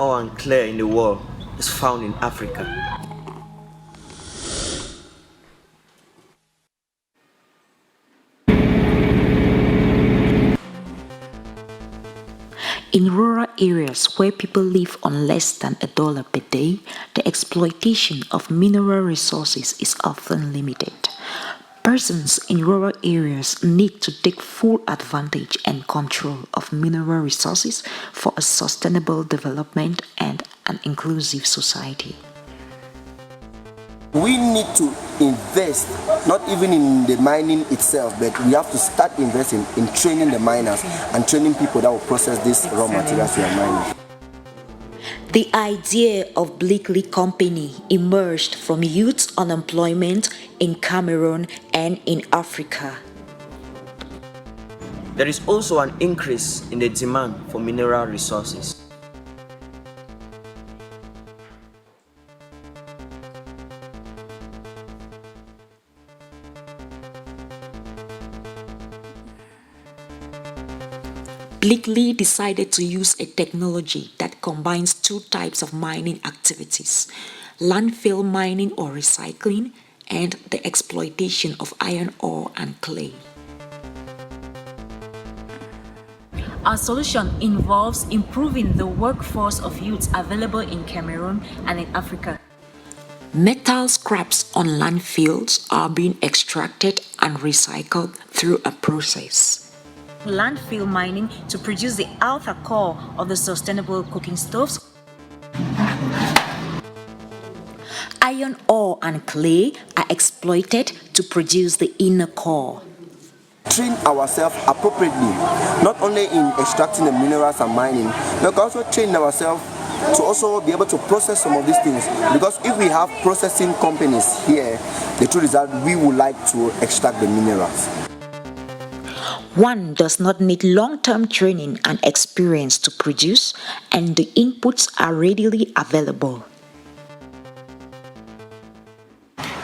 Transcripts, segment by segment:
ore and clay in the world is found in Africa. In rural areas where people live on less than $1 per day, the exploitation of mineral resources is often limited. Persons in rural areas need to take full advantage and control of mineral resources for a sustainable development and an inclusive society. We need to invest, not even in the mining itself, but we have to start investing in training the miners and training people that will process these raw materials we are mining. The idea of Bleaglee Company emerged from youth unemployment in Cameroun and in Africa. There is also an increase in the demand for mineral resources. Bleaglee decided to use a technology that combines two types of mining activities: landfill mining or recycling, and the exploitation of iron ore and clay. Our solution involves improving the workforce of youths available in Cameroun and in Africa. Metal scraps on landfills are being extracted and recycled through a process. Landfill mining to produce the outer core of the sustainable cooking stoves. Iron ore and clay are exploited to produce the inner core. Train ourselves appropriately, not only in extracting the minerals and mining, but also train ourselves to also be able to process some of these things. Because if we have processing companies here, the truth is that we would like to extract the minerals. One does not need long-term training and experience to produce, and the inputs are readily available.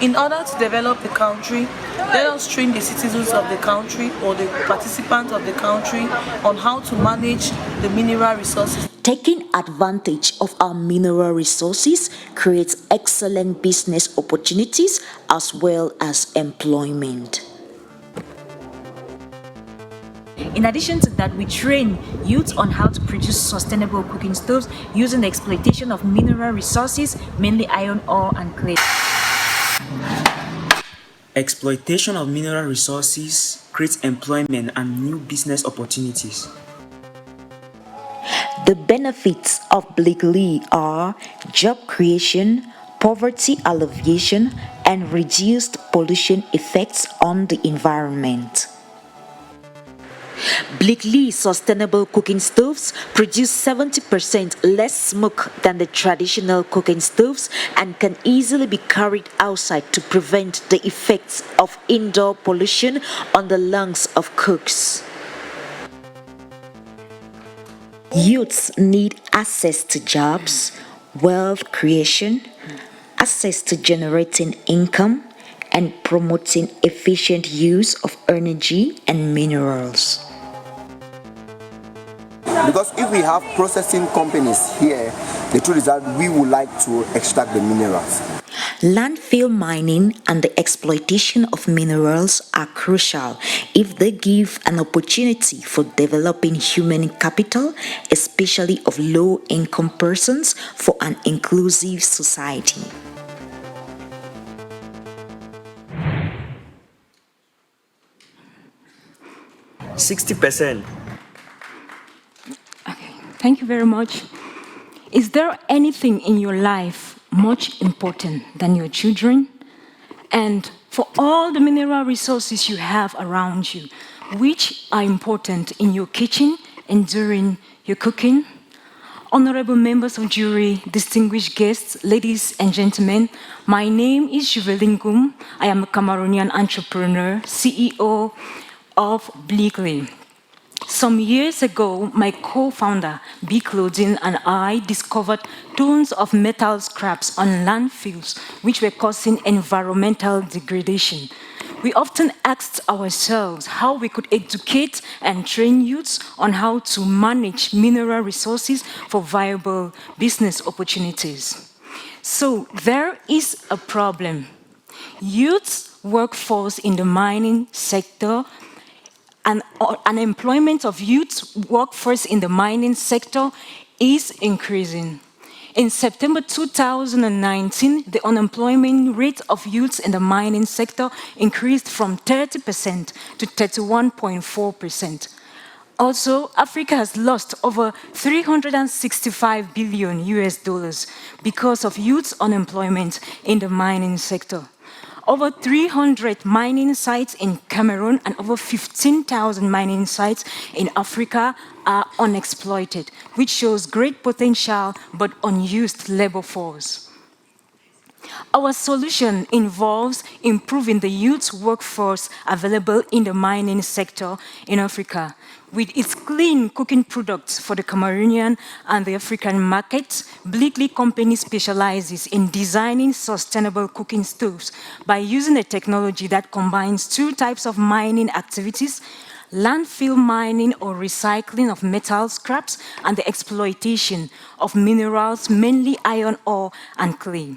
In order to develop the country, let us train the citizens of the country or the participants of the country on how to manage the mineral resources. Taking advantage of our mineral resources creates excellent business opportunities as well as employment. In addition to that, we train youth on how to produce sustainable cooking stoves using the exploitation of mineral resources, mainly iron ore and clay. Exploitation of mineral resources creates employment and new business opportunities. The benefits of Bleaglee are job creation, poverty alleviation, and reduced pollution effects on the environment. Bleaglee sustainable cooking stoves produce 70% less smoke than the traditional cooking stoves and can easily be carried outside to prevent the effects of indoor pollution on the lungs of cooks. Youths need access to jobs, wealth creation, access to generating income, and promoting efficient use of energy and minerals. Because if we have processing companies here, the truth is that we would like to extract the minerals. Landfill mining and the exploitation of minerals are crucial if they give an opportunity for developing human capital, especially of low-income persons, for an inclusive society. %60. Okay, thank you very much. Is there anything in your life much important than your children? And for all the mineral resources you have around you, which are important in your kitchen and during your cooking? Honorable members of jury, distinguished guests, ladies and gentlemen, my name is Juveline Ngum. I am a Cameroonian entrepreneur, CEO of Bleaglee. Some years ago, my co-founder, B Clothing, and I discovered tons of metal scraps on landfills which were causing environmental degradation. we often asked ourselves how we could educate and train youths on how to manage mineral resources for viable business opportunities. So there is a problem. Youth workforce in the mining sector and unemployment of youth workforce in the mining sector is increasing. In September 2019, the unemployment rate of youths in the mining sector increased from 30% to 31.4%. Also, Africa has lost over $365 billion because of youth unemployment in the mining sector. Over 300 mining sites in Cameroun and over 15,000 mining sites in Africa are unexploited, which shows great potential but unused labor force. Our solution involves improving the youth workforce available in the mining sector in Africa. With its clean cooking products for the Cameroonian and the African markets, Bleaglee company specializes in designing sustainable cooking stoves by using a technology that combines two types of mining activities: landfill mining or recycling of metal scraps and the exploitation of minerals, mainly iron ore and clay.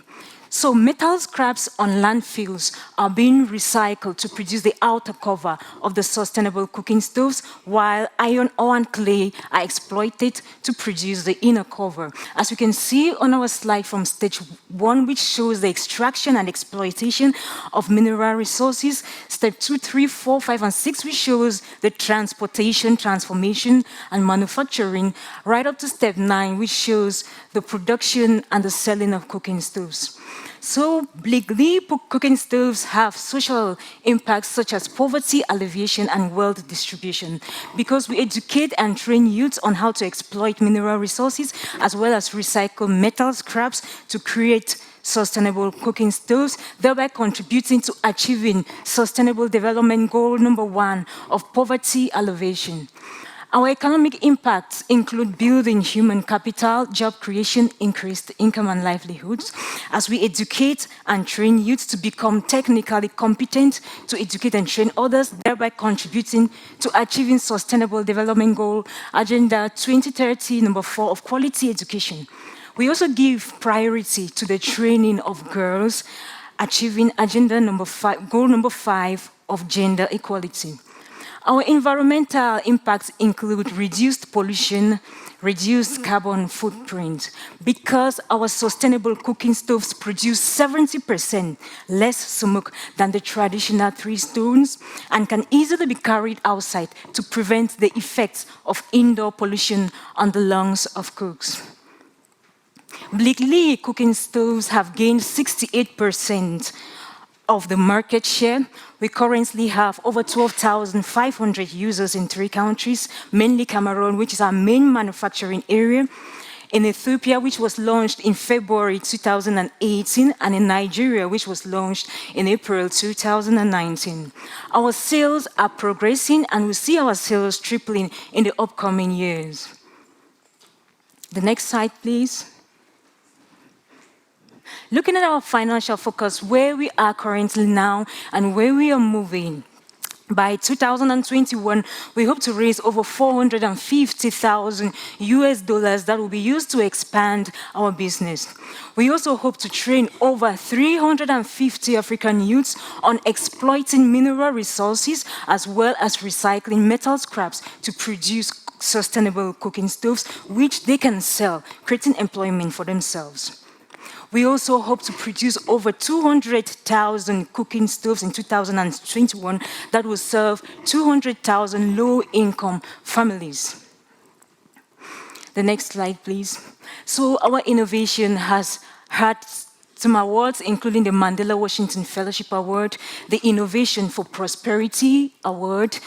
So metal scraps on landfills are being recycled to produce the outer cover of the sustainable cooking stoves, while iron ore and clay are exploited to produce the inner cover. As you can see on our slide from stage 1, which shows the extraction and exploitation of mineral resources, step 2, 3, 4, 5, and 6, which shows the transportation, transformation, and manufacturing, right up to step 9, which shows the production and the selling of cooking stoves. So Bleaglee cooking stoves have social impacts such as poverty alleviation and wealth distribution, because we educate and train youths on how to exploit mineral resources as well as recycle metal scraps to create sustainable cooking stoves, thereby contributing to achieving Sustainable Development Goal number 1 of poverty alleviation. Our economic impacts include building human capital, job creation, increased income and livelihoods, as we educate and train youth to become technically competent to educate and train others, thereby contributing to achieving Sustainable Development Goal Agenda 2030 number 4 of quality education. We also give priority to the training of girls, achieving agenda number 5, goal number 5 of gender equality. Our environmental impacts include reduced pollution, reduced carbon footprint, because our sustainable cooking stoves produce 70% less smoke than the traditional 3 stones and can easily be carried outside to prevent the effects of indoor pollution on the lungs of cooks. Bleaglee cooking stoves have gained 68% of the market share. We currently have over 12,500 users in 3 countries, mainly Cameroun, which is our main manufacturing area, in Ethiopia, which was launched in February 2018, and in Nigeria, which was launched in April 2019. Our sales are progressing, and we see our sales tripling in the upcoming years. The next slide, please. Looking at our financial focus, where we are currently now and where we are moving, by 2021, we hope to raise over $450,000 that will be used to expand our business. We also hope to train over 350 African youths on exploiting mineral resources as well as recycling metal scraps to produce sustainable cooking stoves, which they can sell, creating employment for themselves. We also hope to produce over 200,000 cooking stoves in 2021 that will serve 200,000 low-income families. The next slide, please. So our innovation has had some awards, including the Mandela Washington Fellowship Award, the Innovation for Prosperity Award,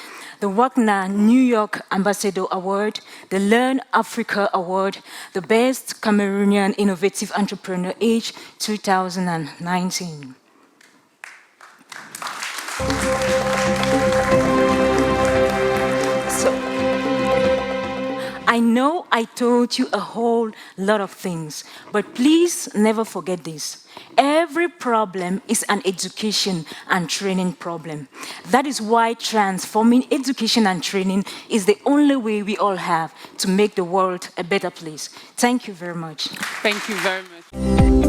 the Wagner New York Ambassador Award, the Learn Africa Award, the Best Cameroonian Innovative Entrepreneur Age 2019. I know I told you a whole lot of things, but please never forget this. Every problem is an education and training problem. That is why transforming education and training is the only way we all have to make the world a better place. Thank you very much. Thank you very much.